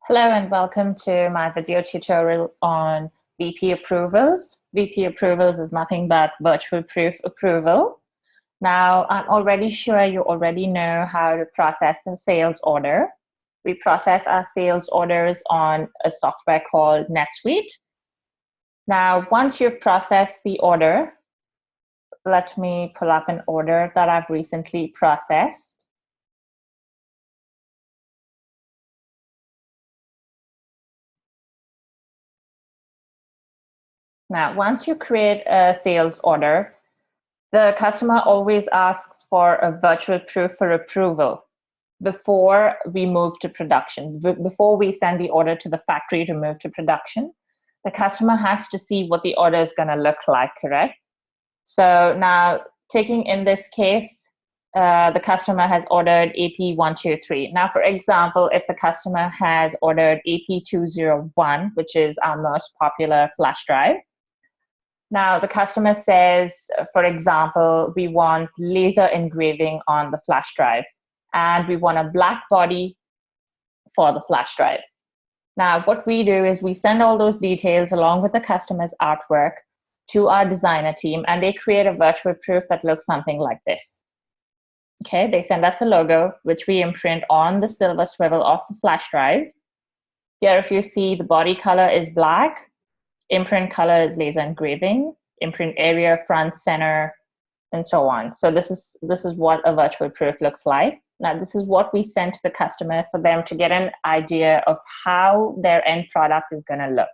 Hello and welcome to my video tutorial on VP approvals. VP approvals is nothing but virtual proof approval. Now, I'm already sure you already know how to process a sales order. We process our sales orders on a software called NetSuite. Now, once you've processed the order, let me pull up an order that I've recently processed. Now, once you create a sales order, the customer always asks for a virtual proof for approval before we move to production. Before we send the order to the factory to move to production, the customer has to see what the order is going to look like, correct? So now, taking in this case, the customer has ordered AP123. Now, for example, if the customer has ordered AP201, which is our most popular flash drive, now, the customer says, for example, we want laser engraving on the flash drive, and we want a black body for the flash drive. Now, what we do is we send all those details along with the customer's artwork to our designer team, and they create a virtual proof that looks something like this. Okay, they send us the logo, which we imprint on the silver swivel of the flash drive. Here, if you see, the body color is black. Imprint color is laser engraving, imprint area, front, center, and so on. So this is what a virtual proof looks like. Now, this is what we send to the customer for them to get an idea of how their end product is going to look.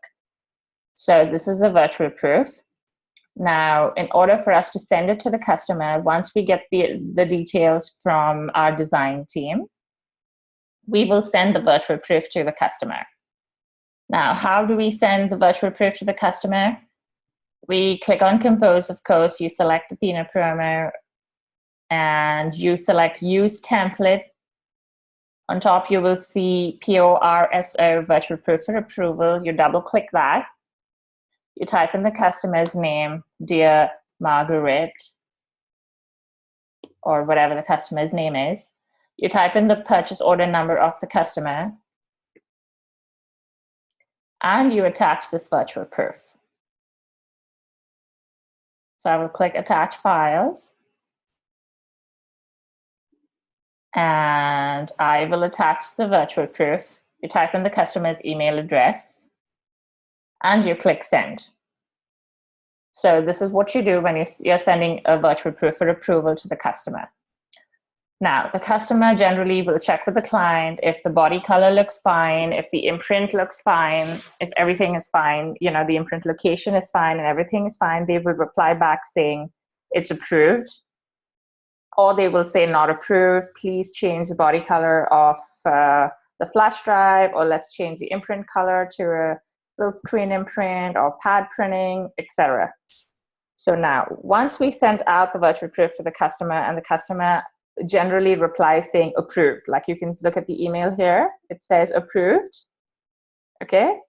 So this is a virtual proof. Now, in order for us to send it to the customer, once we get the details from our design team, we will send the virtual proof to the customer. Now, how do we send the virtual proof to the customer? We click on Compose, of course, you select Athena promo, and you select Use Template. On top, you will see PORSO, Virtual Proof for Approval. You double-click that. You type in the customer's name, Dear Margaret, or whatever the customer's name is. You type in the purchase order number of the customer, and you attach this virtual proof. So I will click Attach Files, and I will attach the virtual proof. You type in the customer's email address, and you click Send. So this is what you do when you're sending a virtual proof for approval to the customer. Now, the customer generally will check with the client if the body color looks fine, if the imprint looks fine, if everything is fine, you know, the imprint location is fine and everything is fine, they will reply back saying it's approved. Or they will say not approved, please change the body color of the flash drive, or let's change the imprint color to a silk screen imprint or pad printing, etc. So now, once we send out the virtual proof to the customer, and the customer generally replies saying approved. Like you can look at the email here, it says approved. Okay.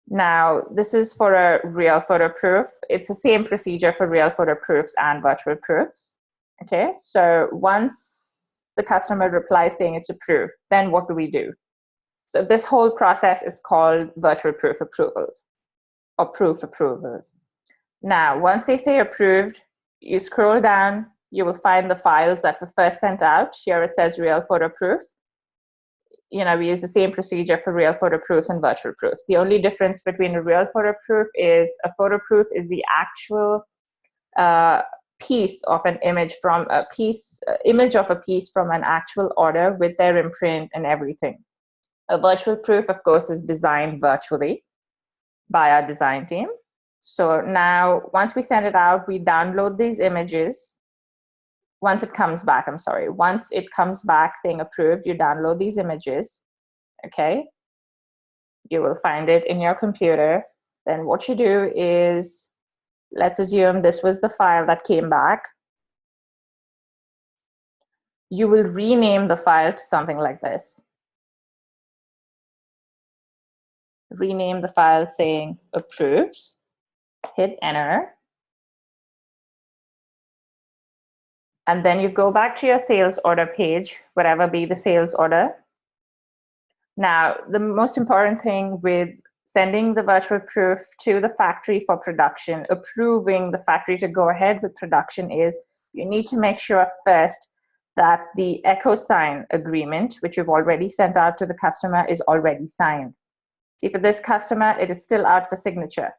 Now, this is for a real photo proof. It's the same procedure for real photo proofs and virtual proofs. Okay. So once the customer replies saying it's approved, then what do we do? So this whole process is called virtual proof approvals or proof approvals. Now, once they say approved, you scroll down, you will find the files that were first sent out. Here it says real photo proof. You know, we use the same procedure for real photo proofs and virtual proofs. The only difference between a real photo proof is a photo proof is the actual piece of an image from a piece, image of a piece from an actual order with their imprint and everything. A virtual proof, of course, is designed virtually by our design team. So now, once we send it out, we download these images. Once it comes back saying approved, you download these images, okay? You will find it in your computer. Then what you do is, let's assume this was the file that came back. You will rename the file to something like this. Rename the file saying approved, hit enter. And then you go back to your sales order page, whatever be the sales order. Now, the most important thing with sending the virtual proof to the factory for production, approving the factory to go ahead with production, is you need to make sure first that the EchoSign agreement, which you've already sent out to the customer, is already signed. See, for this customer, it is still out for signature.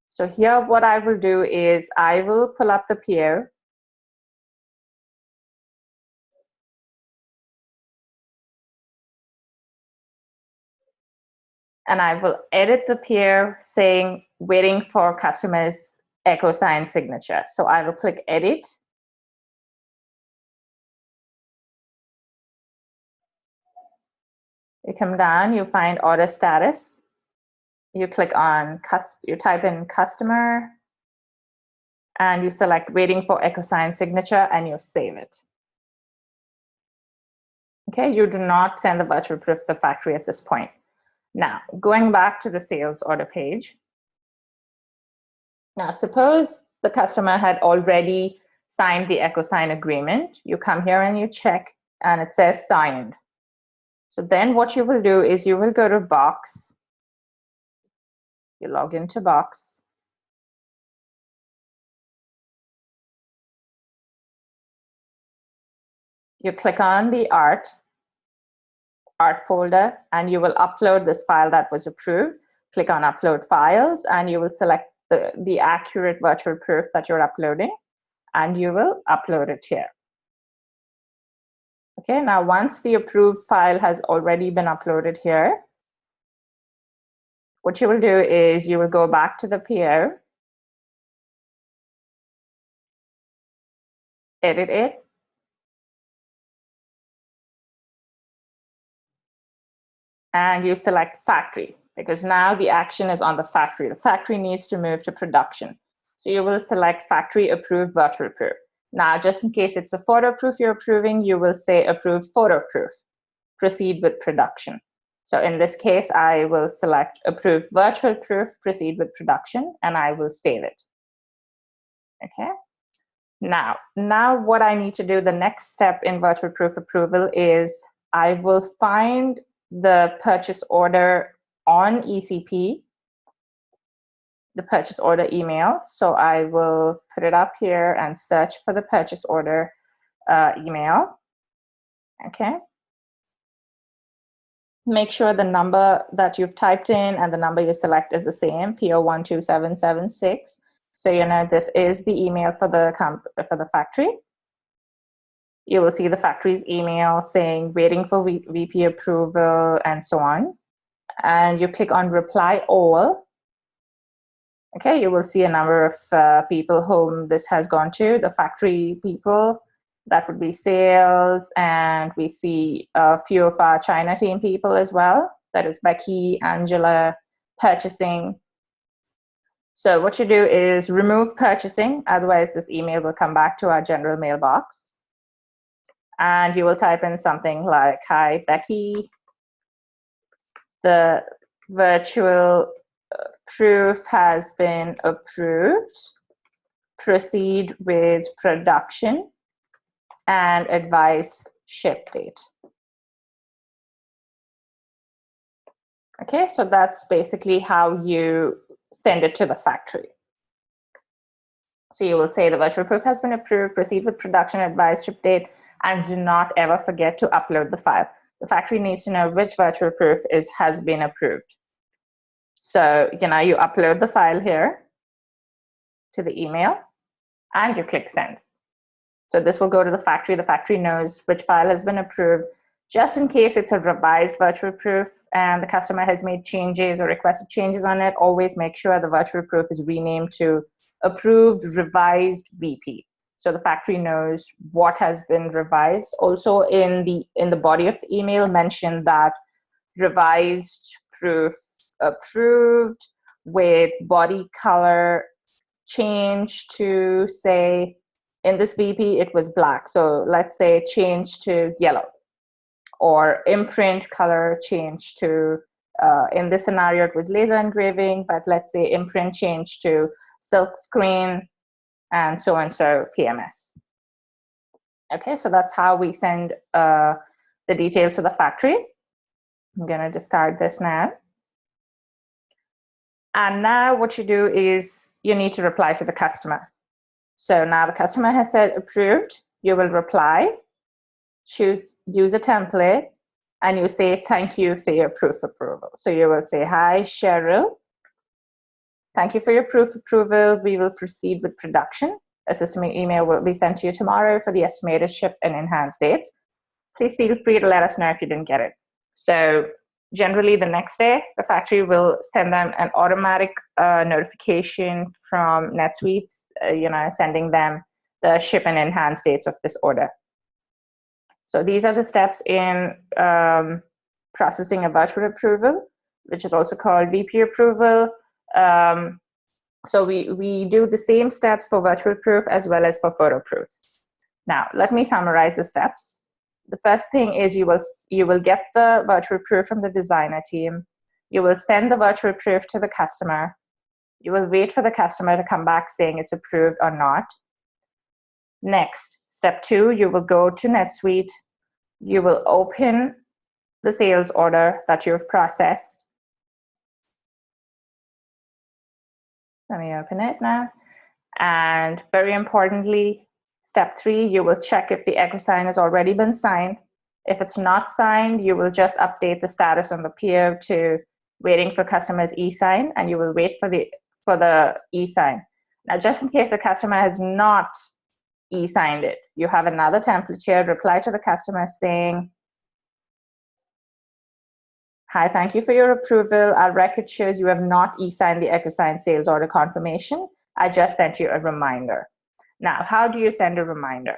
So here, what I will do is I will pull up the PO. And I will edit the PO saying waiting for customer's EchoSign signature. So I will click edit. You come down, you find order status. You click on, you type in customer, and you select waiting for EchoSign signature, and you save it. Okay, you do not send the virtual proof to the factory at this point. Now, going back to the sales order page. Now, suppose the customer had already signed the EchoSign agreement. You come here and you check, and it says signed. So then what you will do is you will go to Box. You log into Box. You click on the art folder, and you will upload this file that was approved. Click on Upload Files, and you will select the accurate virtual proof that you're uploading, and you will upload it here. Okay, now once the approved file has already been uploaded here, what you will do is you will go back to the PO, edit it, and you select factory, because now the action is on the factory. The factory needs to move to production. So you will select factory approved virtual proof. Now, just in case it's a photo proof you're approving, you will say approved photo proof, proceed with production. So in this case, I will select approved virtual proof, proceed with production, and I will save it. Okay. Now what I need to do, the next step in virtual proof approval, is I will find the purchase order on ECP, the purchase order email. So I will put it up here and search for the purchase order email. Okay. Make sure the number that you've typed in and the number you select is the same, PO12776. So you know this is the email for the factory. You will see the factory's email saying waiting for VP approval and so on. And you click on reply all. Okay, you will see a number of people whom this has gone to, the factory people. That would be sales, and we see a few of our China team people as well. That is Becky, Angela, purchasing. So what you do is remove purchasing, otherwise this email will come back to our general mailbox. And you will type in something like, hi, Becky, the virtual proof has been approved. Proceed with production and advise ship date. Okay, so that's basically how you send it to the factory. So you will say the virtual proof has been approved, proceed with production, advise ship date, and do not ever forget to upload the file. The factory needs to know which virtual proof has been approved. So you upload the file here to the email, and you click send. So this will go to the factory. The factory knows which file has been approved. Just in case it's a revised virtual proof and the customer has made changes or requested changes on it, always make sure the virtual proof is renamed to approved revised VP. So the factory knows what has been revised. Also in the body of the email, mention that revised proof approved with body color change to, say, in this VP, it was black. So let's say change to yellow, or imprint color change to, in this scenario, it was laser engraving, but let's say imprint change to silk screen, and so PMS. Okay, so that's how we send the details to the factory. I'm going to discard this now. And now what you do is you need to reply to the customer. So now the customer has said approved. You will reply, use a template, and you say thank you for your proof approval. So you will say, hi, Cheryl. Thank you for your proof approval. We will proceed with production. A system email will be sent to you tomorrow for the estimated ship and enhanced dates. Please feel free to let us know if you didn't get it. So generally the next day, the factory will send them an automatic notification from NetSuite, sending them the ship and enhanced dates of this order. So these are the steps in processing a virtual approval, which is also called VP approval. So we do the same steps for virtual proof as well as for photo proofs. Now, let me summarize the steps. The first thing is you will get the virtual proof from the designer team. You will send the virtual proof to the customer. You will wait for the customer to come back saying it's approved or not. Next, step 2, you will go to NetSuite. You will open the sales order that you've processed. Let me open it now. And very importantly, step 3, you will check if the EchoSign has already been signed. If it's not signed, you will just update the status on the PO to waiting for customer's e-sign, and you will wait for the e-sign. Now, just in case the customer has not e-signed it, you have another template here. Reply to the customer saying, hi, thank you for your approval. Our record shows you have not e-signed the EchoSign sales order confirmation. I just sent you a reminder. Now, how do you send a reminder?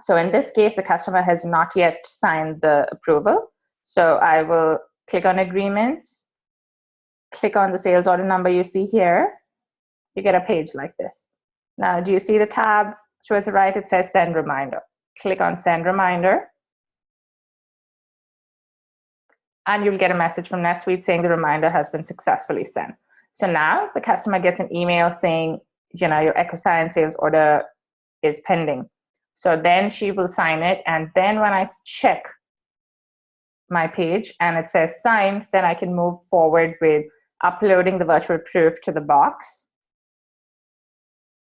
So in this case, the customer has not yet signed the approval. So I will click on agreements, click on the sales order number you see here. You get a page like this. Now, do you see the tab towards the right? It says send reminder. Click on send reminder. And you'll get a message from NetSuite saying the reminder has been successfully sent. So now the customer gets an email saying, your EchoSign sales order is pending. So then she will sign it. And then when I check my page and it says signed, then I can move forward with uploading the virtual proof to the box.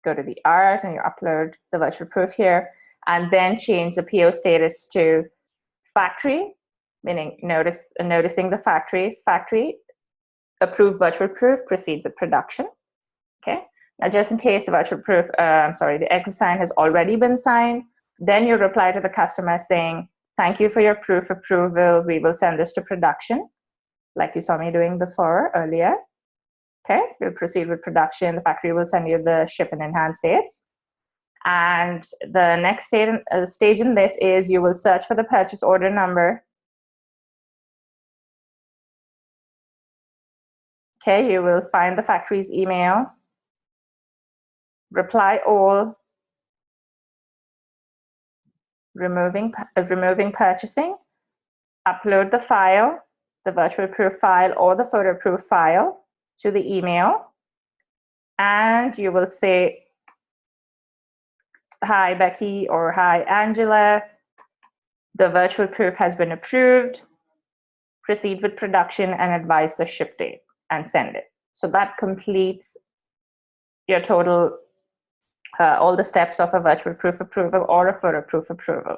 Go to the art and you upload the virtual proof here, and then change the PO status to factory, meaning noticing the factory, approved virtual proof, proceed with production. Okay. Now, just in case the virtual proof, the EchoSign has already been signed, then you reply to the customer saying, thank you for your proof approval. We will send this to production, like you saw me doing before earlier. Okay, we'll proceed with production. The factory will send you the ship and enhanced dates. And the next stage in this is you will search for the purchase order number. Okay, you will find the factory's email, reply all, removing purchasing, upload the file, the virtual proof file or the photo proof file to the email, and you will say, hi, Becky, or hi, Angela. The virtual proof has been approved. Proceed with production and advise the ship date and send it. So that completes your total, all the steps of a virtual proof approval or a photo proof approval.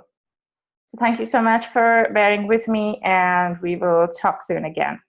So thank you so much for bearing with me, and we will talk soon again.